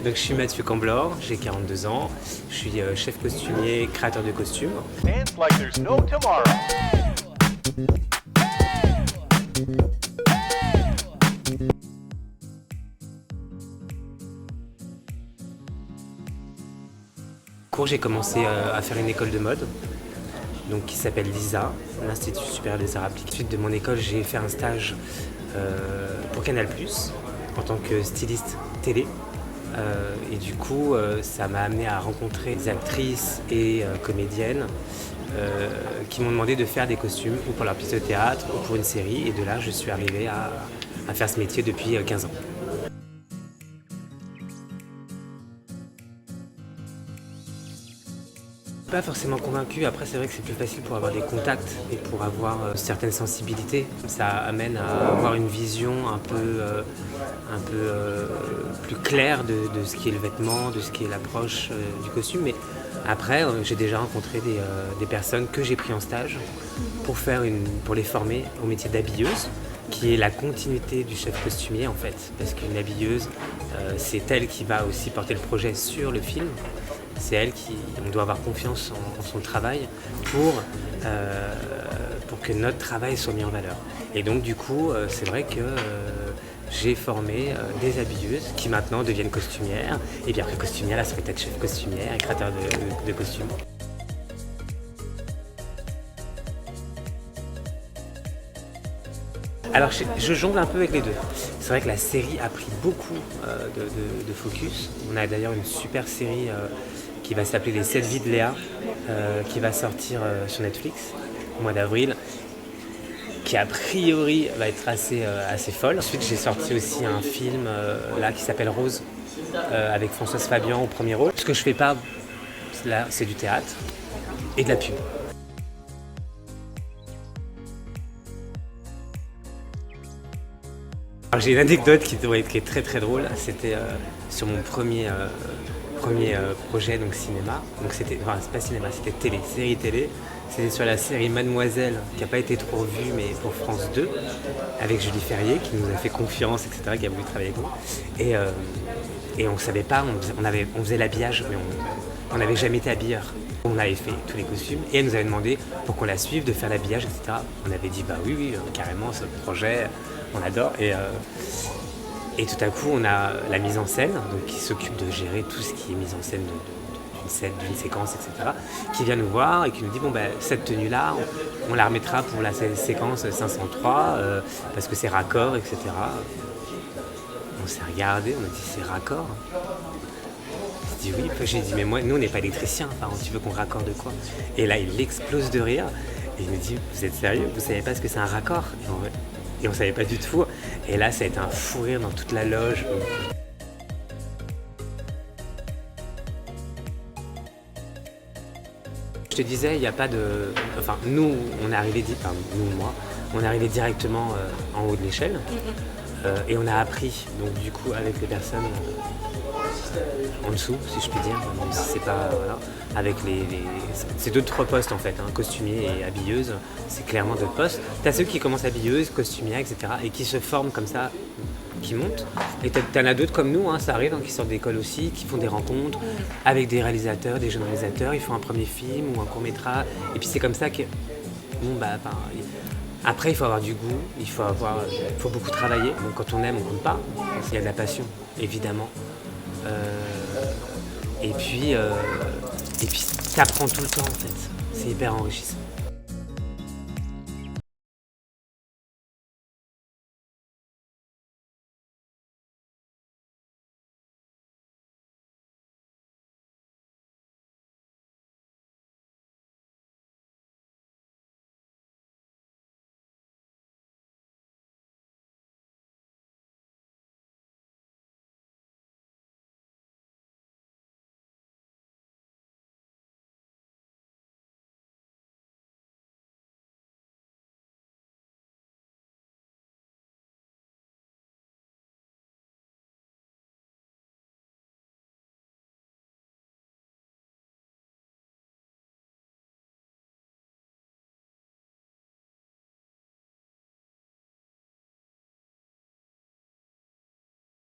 Donc je suis Mathieu Camblor, j'ai 42 ans, je suis chef costumier, créateur de costumes. Dance like there's no tomorrow. J'ai commencé à faire une école de mode donc, qui s'appelle l'ISA, l'Institut supérieur des arts appliqués. Suite de mon école, j'ai fait un stage pour Canal+, en tant que styliste télé. Et du coup, ça m'a amené à rencontrer des actrices et comédiennes qui m'ont demandé de faire des costumes ou pour leur pièce de théâtre ou pour une série. Et de là, je suis arrivé à faire ce métier depuis 15 ans. Pas forcément convaincu, après c'est vrai que c'est plus facile pour avoir des contacts et pour avoir certaines sensibilités. Ça amène à avoir une vision un peu plus claire de ce qui est le vêtement, de ce qui est l'approche du costume. Mais après, j'ai déjà rencontré des personnes que j'ai pris en stage pour les former au métier d'habilleuse, qui est la continuité du chef costumier en fait. Parce qu'une habilleuse, c'est elle qui va aussi porter le projet sur le film. C'est elle on doit avoir confiance en son travail pour que notre travail soit mis en valeur. Et donc du coup, c'est vrai que j'ai formé des habilleuses qui maintenant deviennent costumières. Et puis après costumière, là ça peut être chef costumière et créateur de costumes. Alors je jongle un peu avec les deux. C'est vrai que la série a pris beaucoup de focus. On a d'ailleurs une super série qui va s'appeler Les 7 vies de Léa, qui va sortir sur Netflix au mois d'avril, qui a priori va être assez folle. Ensuite j'ai sorti aussi un film là qui s'appelle Rose, avec Françoise Fabian au premier rôle. Ce que je fais pas là, c'est du théâtre et de la pub. J'ai une anecdote qui est très très drôle. C'était sur mon premier projet, donc cinéma. Donc c'est pas cinéma, c'était série télé. C'était sur la série Mademoiselle, qui n'a pas été trop vue, mais pour France 2, avec Julie Ferrier, qui nous a fait confiance, etc., qui a voulu travailler avec nous. Et on ne savait pas, on faisait l'habillage, mais on n'avait jamais été habilleur. On avait fait tous les costumes et elle nous avait demandé pour qu'on la suive de faire l'habillage, etc. On avait dit bah oui, carrément, ce projet, on adore. Et tout à coup, on a la mise en scène, donc qui s'occupe de gérer tout ce qui est mise en scène d'une séquence, etc., qui vient nous voir et qui nous dit bon ben cette tenue-là, on la remettra pour la séquence 503 parce que c'est raccord, etc. On s'est regardé, on a dit c'est raccord. J'ai dit oui, j'ai dit mais nous on n'est pas électriciens, enfin, tu veux qu'on raccorde quoi? Et là il explose de rire et il me dit vous êtes sérieux, vous savez pas ce que c'est un raccord? Et on savait pas du tout. Et là ça a été un fou rire dans toute la loge. Je te disais, il n'y a pas de... Enfin, nous, on est arrivé, on est arrivé directement en haut de l'échelle et on a appris, donc du coup, avec les personnes en dessous, si je puis dire, même si c'est pas... Voilà, avec c'est 2-3 postes en fait, hein, costumier et habilleuse, c'est clairement 2 postes. T'as ceux qui commencent habilleuse, costumière, etc. et qui se forment comme ça, qui montent. Et t'en as d'autres comme nous, hein, ça arrive, hein, qui sortent d'école aussi, qui font des rencontres avec des réalisateurs, des jeunes réalisateurs, ils font un premier film ou un court-métrage. Et puis c'est comme ça que... Après, il faut avoir du goût, il faut beaucoup travailler. Donc, quand on aime, on ne compte pas. Il y a de la passion, évidemment. Et puis t'apprends tout le temps, en fait. C'est hyper enrichissant.